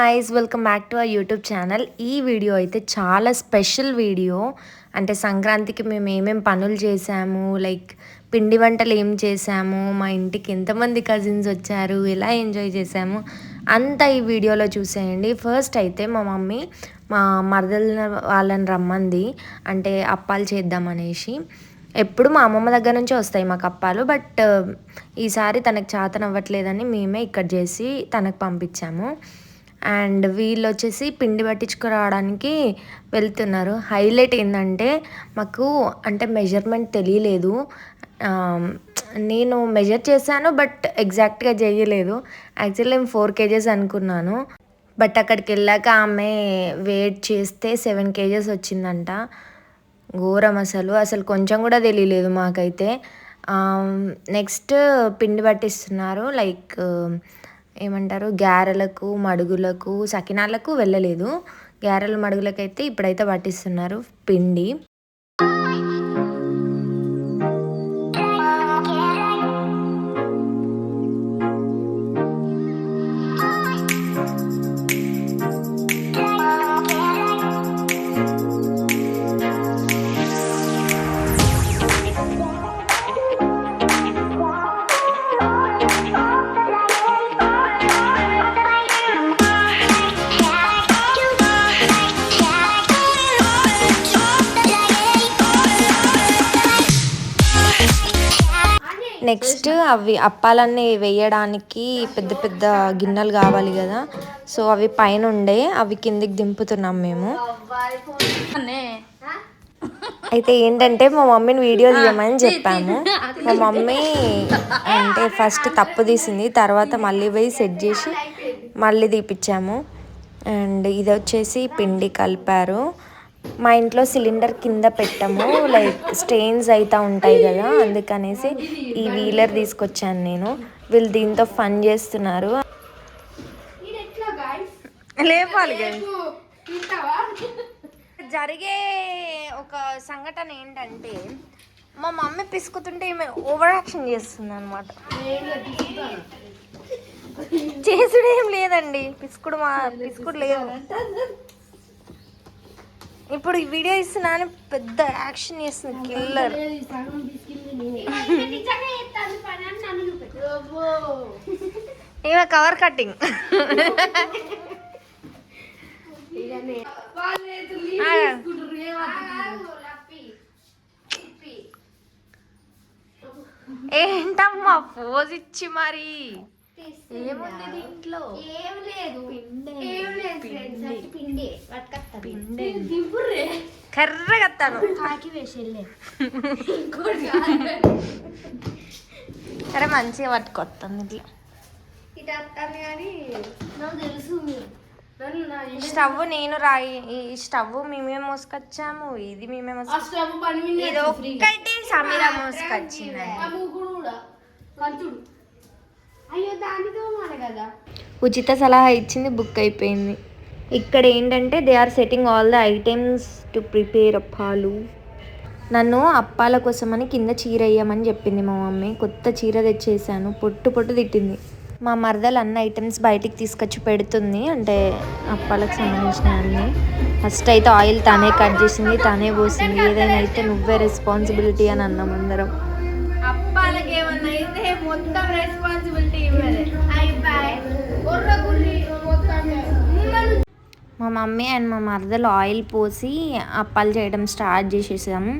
Guys, welcome back to our YouTube channel. ఈ video అయితే చాలా స్పెషల్ వీడియో. అంటే సంక్రాంతికి మేము ఏమేమి పనులు చేసాము, లైక్ పిండి వంటలు ఏం చేసాము, మా ఇంటికి ఎంతమంది కజిన్స్ వచ్చారు, ఎలా ఎంజాయ్ చేసాము అంతా ఈ వీడియోలో చూసేయండి. ఫస్ట్ అయితే మా మమ్మీ మా మరదల వాళ్ళని రమ్మంది, అంటే అప్పాలు చేద్దామనేసి. ఎప్పుడు మా అమ్మమ్మ దగ్గర నుంచి వస్తాయి మాకు అప్పాలు, బట్ ఈసారి తనకు చేతనవ్వట్లేదని మేమే ఇక్కడ చేసి తనకు పంపించాము. అండ్ వీళ్ళు వచ్చేసి పిండి పట్టించుకురావడానికి వెళ్తున్నారు. హైలైట్ ఏంటంటే మాకు అంటే మెజర్మెంట్ తెలియలేదు. నేను మెజర్ చేశాను బట్ ఎగ్జాక్ట్గా చేయలేదు. యాక్చువల్లీ నేను 4 kgs అనుకున్నాను, బట్ అక్కడికి వెళ్ళాక ఆమె వెయిట్ చేస్తే 7 kgs వచ్చిందంట. ఘోరం, అసలు కొంచెం కూడా తెలియలేదు మాకైతే. నెక్స్ట్ పిండి పట్టిస్తున్నారు, లైక్ ఏమంటారు, గారెలకు, మడుగులకు, సకినాలకు వెళ్ళలేదు. గారెల మడుగులకైతే ఇప్పుడైతే పట్టిస్తున్నారు పిండి. నెక్స్ట్ అవి అప్పాలన్నీ వేయడానికి పెద్ద పెద్ద గిన్నెలు కావాలి కదా, సో అవి పైన ఉండే అవి కిందికి దింపుతున్నాం మేము. అయితే ఏంటంటే మా మమ్మీని వీడియో తీయమని చెప్పాము. మా మమ్మీ అంటే ఫస్ట్ తప్పు తీసింది, తర్వాత మళ్ళీ పోయి సెట్ చేసి మళ్ళీ తీపిచ్చాము. అండ్ ఇది వచ్చేసి పిండి కలిపారు. మా ఇంట్లో సిలిండర్ కింద పెట్టాము, లైక్ స్టెయిన్స్ అవుతూ ఉంటాయి కదా, అందుకనేసి ఈ వీలర్ తీసుకొచ్చాను నేను. వీళ్ళు దీంతో ఫన్ చేస్తున్నారు. లేపాలి జరిగే ఒక సంఘటన ఏంటంటే, మా మమ్మీ పిసుకుతుంటే ఈమె ఓవర్ యాక్షన్ చేస్తుంది అనమాట. చేసుడు ఏం లేదండి, పిసుకుడు లేదు. ఇప్పుడు ఈ వీడియో ఇస్తున్నాను, పెద్ద యాక్షన్ చేస్తుంది కిల్లర్. ఇవ కవర్ కటింగ్. ఏంటమ్మా పోజ్ ఇచ్చి మరి, ఏముంది దీంట్లో? ఏం లేదు, కర్రగత్తాను సరే మంచిగా పట్టుకొస్తాను ఇట్లా. స్టవ్ నేను ఈ స్టవ్ మేమే మోసుకొచ్చాము, ఇది మేమే ఇది ఒక్కటి సమీరా మోసుకొచ్చింది. ఉచిత సలహా ఇచ్చింది, బుక్ అయిపోయింది. ఇక్కడ ఏంటంటే they are setting all the items to prepare అప్పాలు. నన్ను అప్పాల కోసమని కింద చీర వేయమని చెప్పింది మా మమ్మీ. కొత్త చీర తెచ్చేసాను, పొట్టు తిట్టింది. మా మరదలు అన్ని ఐటమ్స్ బయటికి తీసుకొచ్చి పెడుతుంది, అంటే అప్పాలకు సంబంధించిన అన్నీ. ఫస్ట్ అయితే ఆయిల్ తానే కట్ చేసింది, తానే పోసింది. ఏదైనా అయితే నువ్వే రెస్పాన్సిబిలిటీ అని అన్నాం అందరం. అప్పాలకి ఏమన్నా అయితే మొత్తం రెస్పాన్సిబిలిటీ మా మమ్మీ అండ్ మా మరదలు ఆయిల్ పోసి అప్పాలు చేయడం స్టార్ట్ చేసేసాము.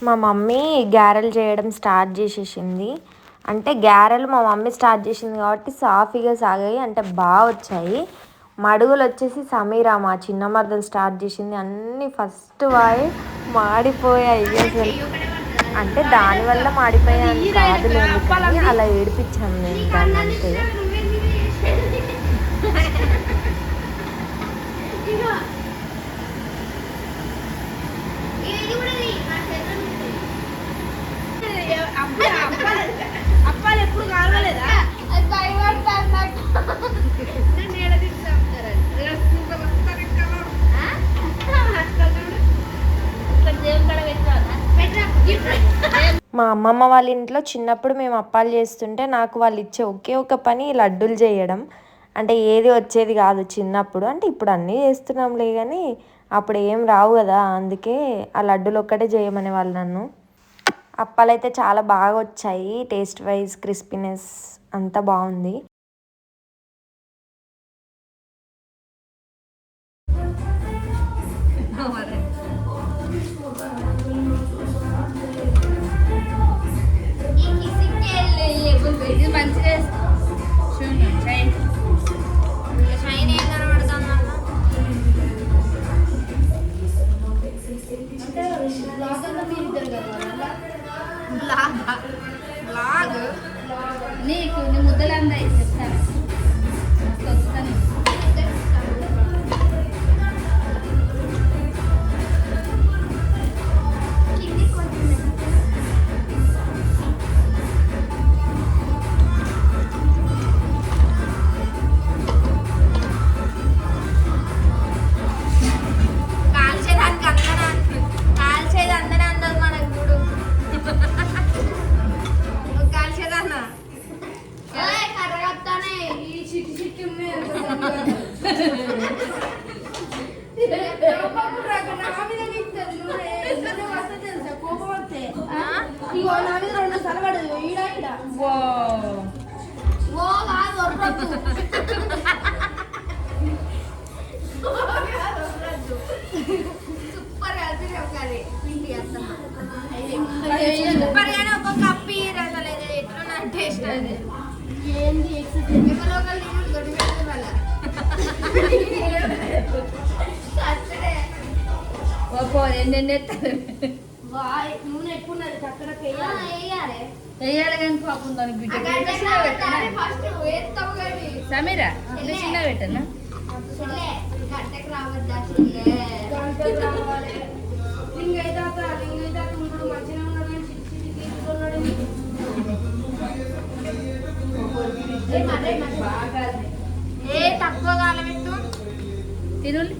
మా మమ్మీ గారెలు చేయడం స్టార్ట్ చేసేసింది. అంటే గారెలు మా మమ్మీ స్టార్ట్ చేసింది కాబట్టి సాఫీగా సాగాయి, అంటే బాగా వచ్చాయి. మడుగులు వచ్చేసి సమీరా మా చిన్న మరదలు స్టార్ట్ చేసింది. అన్నీ ఫస్ట్ మాడిపోయాయి అసలు. అంటే దానివల్ల మాడిపోయాను కాదు లేదు, కానీ అలా ఏడిపించాను నేను దాన్ని అంతే. అప్పాలు ఎప్పుడు కావాలేదా మా అమ్మమ్మ వాళ్ళ ఇంట్లో చిన్నప్పుడు మేము అప్పాలు చేస్తుంటే నాకు వాళ్ళు ఇచ్చే ఒకే ఒక పని లడ్డూలు చేయడం. అంటే ఏది వచ్చేది కాదు చిన్నప్పుడు, అంటే ఇప్పుడు అన్నీ చేస్తున్నాంలే కానీ అప్పుడు ఏం రావు కదా, అందుకే ఆ లడ్డూలు ఒక్కటే చేయమనే వాళ్ళు నన్ను. అప్పాలు అయితే చాలా బాగా వచ్చాయి, టేస్ట్ వైజ్ క్రిస్పీనెస్ అంతా బాగుంది. నీకు నీ ముద్దలందా చెప్తాను వస్తాను. నూనె ఎక్కువ వేయాలి కానీ పాపం దాని బిడ్డ సమీరా చిన్న పెట్టనా తక్కువ కాలబెట్టు తిరులు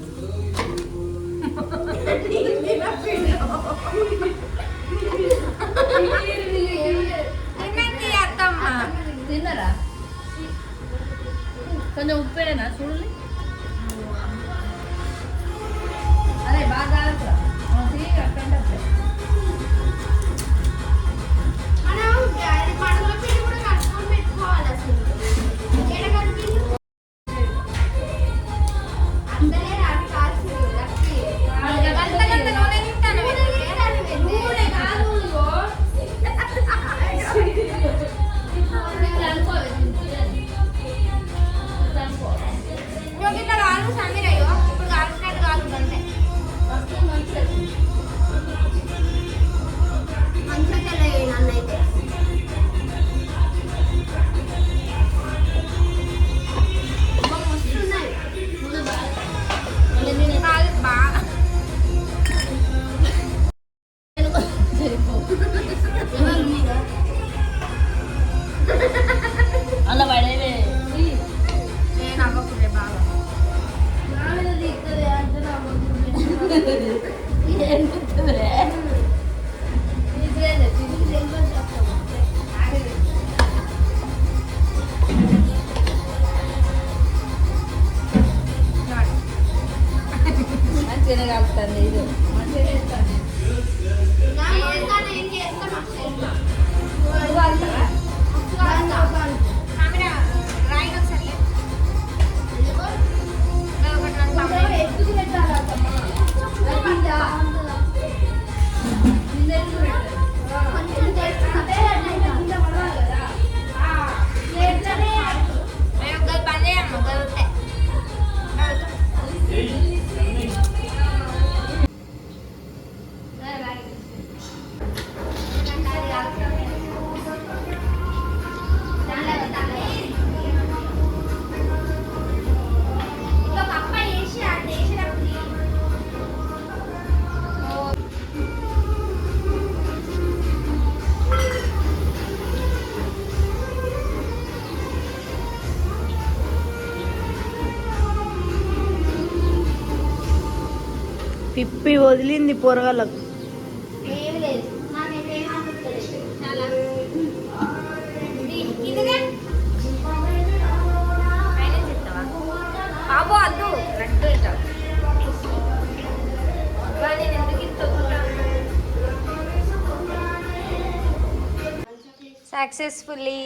తిన్నరా కొంచెం ఉప్పేనా చూడండి. అదే బాగా అలా పడేవే నేను అవ్వకునే బాగా మంచిగా కలుపుతుంది ఇది పిప్పి వదిలింది పొరగలకు. ఏమి లేదు నాకైతే ఏం అనిపించలేదు. చాలా ఫైనల్ చెప్తావా బాబు? వద్దు లడ్డు ఇద్దాం. నేను ఎందుకు సక్సెస్ఫుల్లీ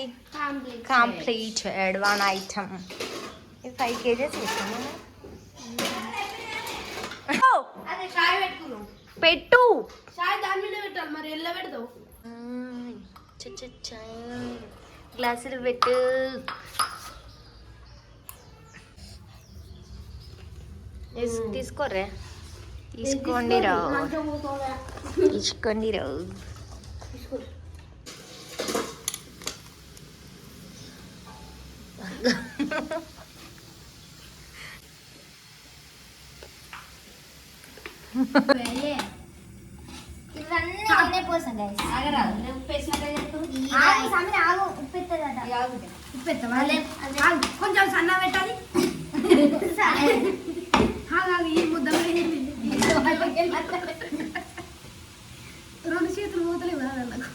కంప్లీటెడ్ 1 item. ఇది 5 kgs ఇస్తాను. అదే చాయ్ పెట్టుకున్నాం. పెట్టు చాయ్ దాని మీద పెట్టాలి, మరి ఎల్ల పెడతావు? గ్లాసులు పెట్టు. తీసుకోరే, తీసుకోండి రావు, తీసుకోండి రావు. ఇవన్నీ నేనే పోసాను గైస్. ఆగరాదు, నేను పేసినట్టు ఆగు సమీర, ఆగు. ఉప్పు ఎత్తదట. ఉప్పు ఎత్తవా? ఆగు, కొంచెం సన్న పెట్టాలి. ఆగు, ఈ ముద్ద రెండు చేతులు పోతలేవు కదా నాకు.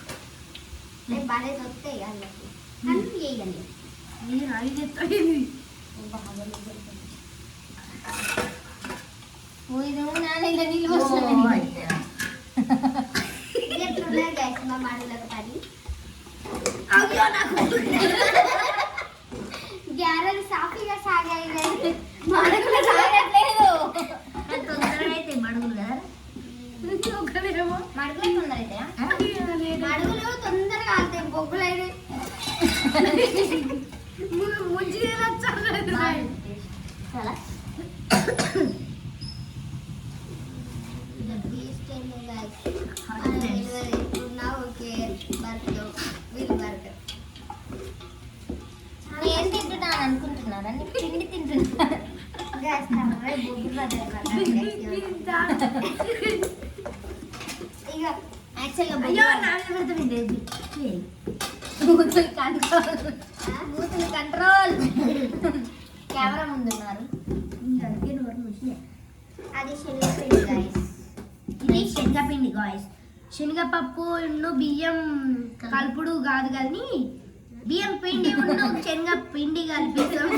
నేను బాగా వస్తాయి వాళ్ళకి అన్నీ వేయండి. మీరు ఐదు ఎత్తాయింది. నీళ్ళు పోస్తున్నాయి గైస్ మా మాటలకు పడి గ్యారెలు సాఫీగా సాగాయి. మడుగులు సాగట్లేదు. తొందరగా అయితే మడుగులు కదా, మడుగులు తొందర అయితే మడుగులు తొందరగా అవుతాయి. బొగ్గులు అయితే చాలా నేను తింటున్నాను అనుకుంటున్నారా? పిండి తింటున్నాను. ఇక బూతులు కంట్రోల్. కెమెరా ముందున్నారు. అది శనగపిండి గాయస్. ఇది శనగపిండి గాయస్. శనగపప్పు బియ్యం కలుపుడు కాదు కానీ బియ్యం పిండి శనగ పిండి కలిపేస్తాం.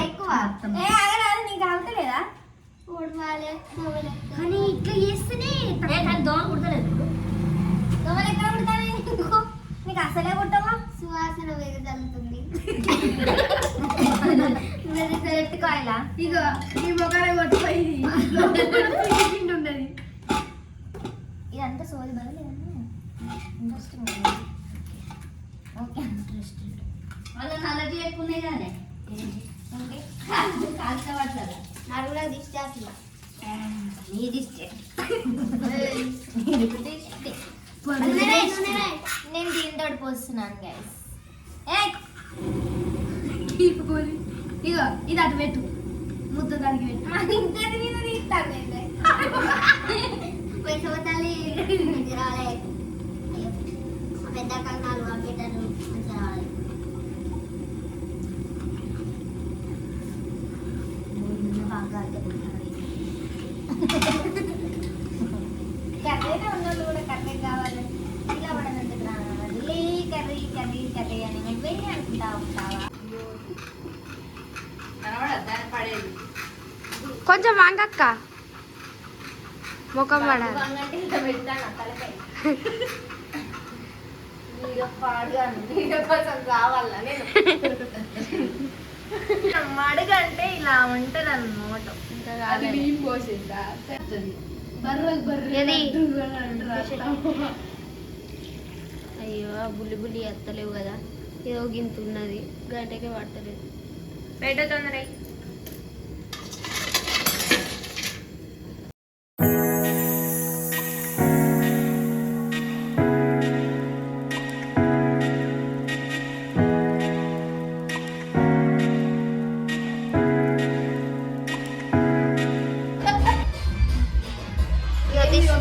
ఎక్కువ నీకు అవుతలేదా? కానీ ఇట్లా చేస్తేనే దోమ కుడతలేదు. దోమలు ఎక్కడ కుడతానే? నీకు అసలే కుట్టవా? సువాసన వెదజల్లుతుంది. పెట్టుకోవాలా? ఇక ఈ మొక్కనే కొట్టుపోయింది. పిండి ఉండదు. ఇదంతా సోది బదులు ఇంట్రెస్టింగ్. Okay, interesting. వాళ్ళ నల్లటి ఎక్కువనే కానీ కాల్చవట్లేదు. నాకు కూడా దిష్టి అట్లా. నీ దిష్టి. నేను దీంతో పోస్తున్నాను గైస్. ఇగో ఇది అటు పెట్టు, ముద్ద దానికి పెట్టు. ఇంతది మీద తీస్తాను తల్లి రాలే. పెద్ద కన్నాలు పెట్టాను మంచిగా రావాలి. బాగా కర్రీగా ఉన్నోళ్ళు కూడా కర్రీ కావాలి. ఇలా పడనందుకు రావాలి. కర్రీ కర్రీ కర్రీ అని మేము వెళ్ళి అనుకుంటా ఉంటావా? పడేది కొంచెం వాంగక్క ముఖం పడాలి. వంగంటే ఇలా పెడతాను తలకాయ. వీడియో పాడుగాను, వీడియో కోసం కావాలా నేను? మడుగంటే ఇలా ఉంటుంది అన్నమాట. అయ్యో బుల్లి బుల్లి ఎత్తలేవు కదా, ఏదో గింత ఉన్నది గంటకే పడతలేదు. బయట తొందర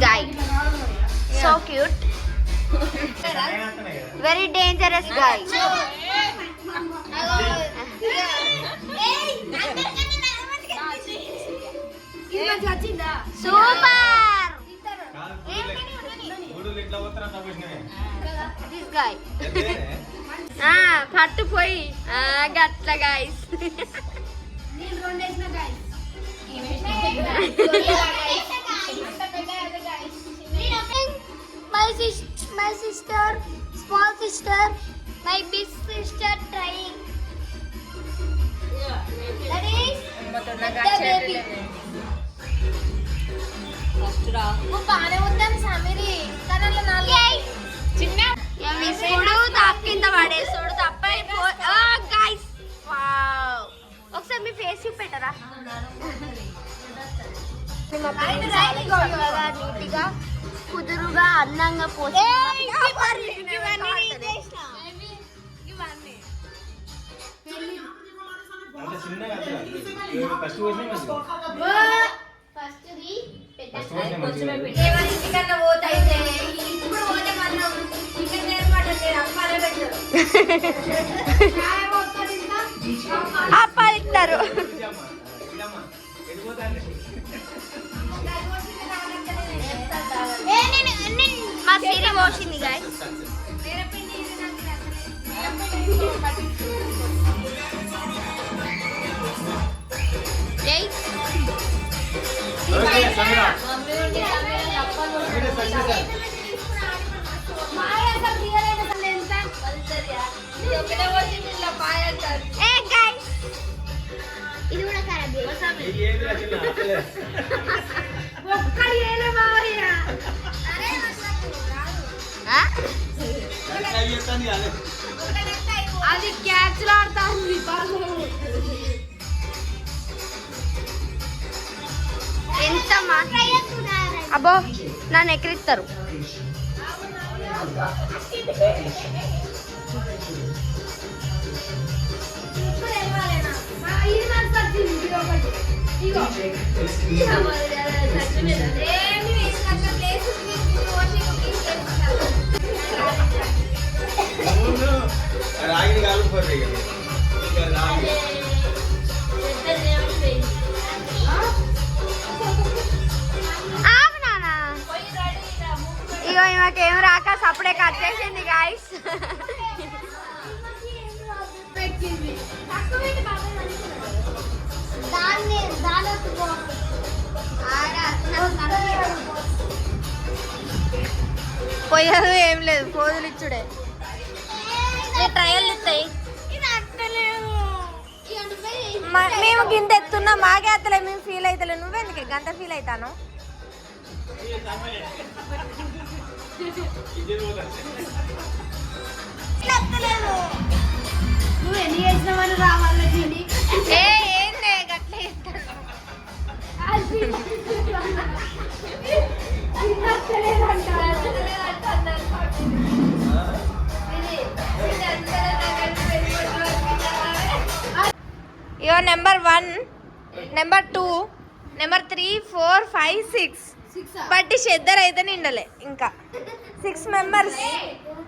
guy. So cute. Very dangerous guy. ఇది మంచిగా వచ్చిందా? సూపర్ దిస్ గాయ్ పట్టు పోయి గట్ల గాయస్. నేను 2 వేసిన guys. My sister, small sister, my big sister trying. That is baby. బానే ఉందని సమీరి కనలో చిన్న చూడు తప్పింత పడేసుడు తప్ప గైస్ వావ్ ఒకసారి మీ ఫేస్ చూపెట్టరా నీట్గా కుదురుగా అందంగా పోసి ఇంటికన్నా పోతాయితే ఇప్పుడు పోతే మనం చికెన్ అప్పాలిస్తారు మా సిరి పోసింది గాయస్ ఇది కూడా ఖరాబ్ అది క్యాచ్ లాడుతా ఉంది ఎంత అబ్బో నన్ను ఎక్కిరిస్తారు ఇది మనకు వచ్చింది ఇది ఒకటి ఇగో రాగిని కాలుపోతే ఇగో ఈమెకేం రాక సప్పుడే కట్ చేసింది గాయస్ పోయేది ఏం లేదు పోదులు ఇచ్చుడే ట్రయల్ ఇస్తాయి మేము గింత ఎత్తున్నా మాకే ఎత్తలే మేము ఫీల్ అవుతలే నువ్వెందుకు గంట ఫీల్ అవుతాను నువ్వు ఎన్ని చేసినావని రావాలి ఏందే గట్లే ఇగో నెంబర్ 1 నెంబర్ 2 నెంబర్ 3 4 5 6 బట్టి చెద్దరు అయితే నిండలే ఇంకా 6 మెంబర్స్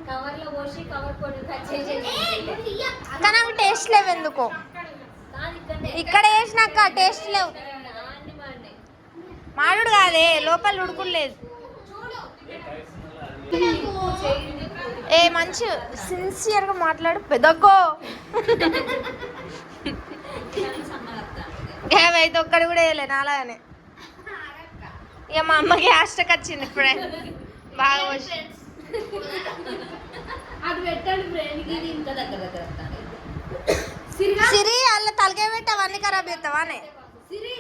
కవర్లో పోసి కవర్ పొడి కట్ చేసి కానీ అవి టేస్ట్ లేవు ఎందుకో ఇక్కడ వేసినాక టేస్ట్ లేవు మాడు కాదే లోపల ఉడుకులేదు ఏ మంచి సిన్సియర్గా మాట్లాడు పెద్దకో అయితే ఒక్కడి కూడా వేయలే నాలాగానే ఇక మా అమ్మకి హ్యాష్టాగ్ వచ్చింది ఇప్పుడే బాగా వచ్చి అది పెట్టండి ఫ్రెండ్ ఇది ఇంత దగ్గర సిరి అల్ల తలకాయ పెట్టి అవన్నీ ఖరాబ్ చేస్తావానే సిరి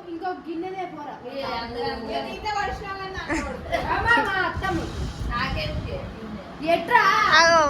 ఇంకో గిన్నెనే పోరా ఎట్రా అగో